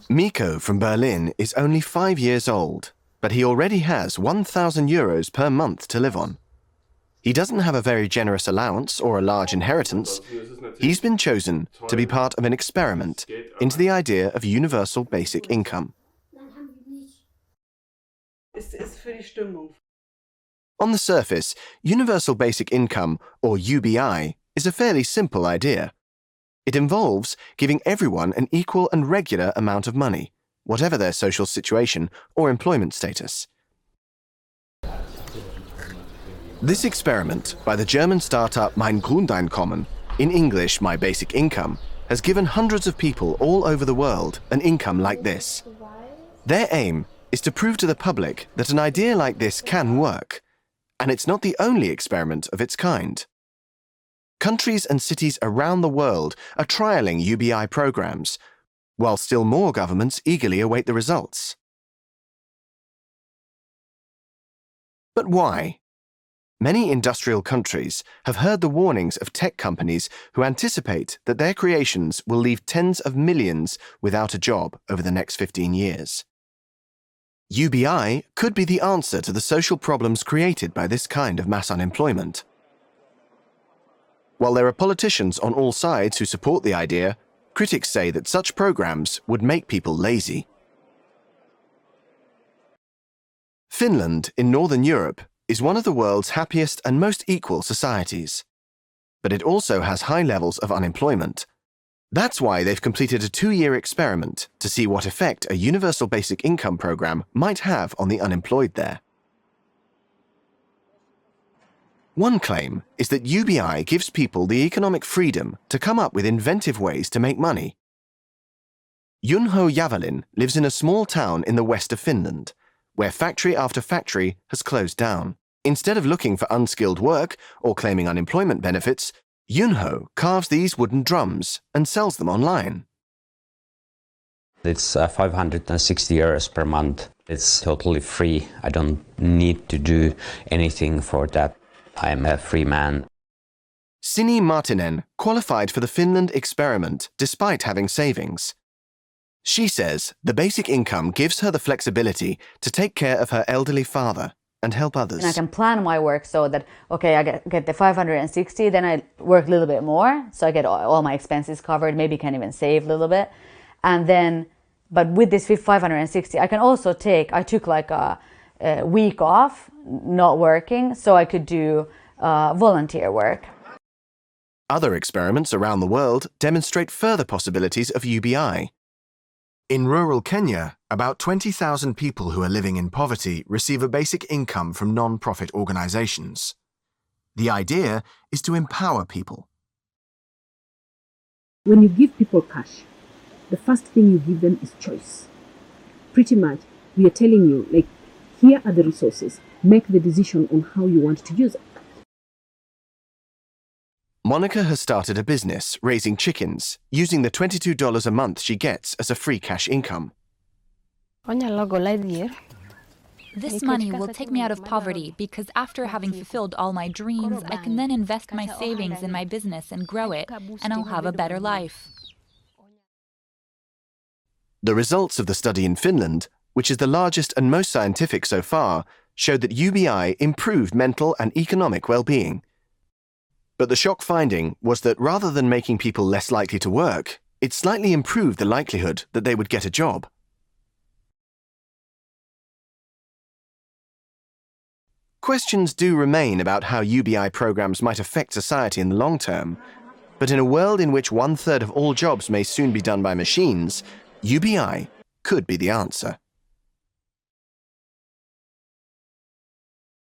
Miko from Berlin is only 5 years old, but he already has €1,000 per month to live on. He doesn't have a very generous allowance or a large inheritance. He's been chosen to be part of an experiment into the idea of universal basic income. On the surface, universal basic income, or UBI, is a fairly simple idea. It involves giving everyone an equal and regular amount of money, whatever their social situation or employment status. This experiment by the German startup Mein Grundeinkommen, in English My Basic Income, has given hundreds of people all over the world an income like this. Their aim is to prove to the public that an idea like this can work, and it's not the only experiment of its kind. Countries and cities around the world are trialling UBI programs, while still more governments eagerly await the results. But why? Many industrial countries have heard the warnings of tech companies who anticipate that their creations will leave tens of millions without a job over the next 15 years. UBI could be the answer to the social problems created by this kind of mass unemployment. While there are politicians on all sides who support the idea, critics say that such programs would make people lazy. Finland, in Northern Europe, is one of the world's happiest and most equal societies. But it also has high levels of unemployment. That's why they've completed a 2-year experiment to see what effect a universal basic income program might have on the unemployed there. One claim is that UBI gives people the economic freedom to come up with inventive ways to make money. Junho Javelin lives in a small town in the west of Finland, where factory after factory has closed down. Instead of looking for unskilled work or claiming unemployment benefits, Junho carves these wooden drums and sells them online. It's €560 per month. It's totally free. I don't need to do anything for that. I'm a free man. Sini Martinen qualified for the Finland experiment despite having savings. She says the basic income gives her the flexibility to take care of her elderly father and help others. And I can plan my work so that, okay, I get the 560, then I work a little bit more, so I get all my expenses covered, maybe can even save a little bit. And then, but with this 560, I can also I took like a week off, not working, so I could do volunteer work. Other experiments around the world demonstrate further possibilities of UBI. In rural Kenya, about 20,000 people who are living in poverty receive a basic income from non-profit organizations. The idea is to empower people. When you give people cash, the first thing you give them is choice. Pretty much, we are telling you, like, here are the resources. Make the decision on how you want to use it. Monica has started a business raising chickens using the $22 a month she gets as a free cash income. This money will take me out of poverty because after having fulfilled all my dreams, I can then invest my savings in my business and grow it, and I'll have a better life. The results of the study in Finland, which is the largest and most scientific so far, showed that UBI improved mental and economic well-being. But the shock finding was that rather than making people less likely to work, it slightly improved the likelihood that they would get a job. Questions do remain about how UBI programs might affect society in the long term, but in a world in which 1/3 of all jobs may soon be done by machines, UBI could be the answer.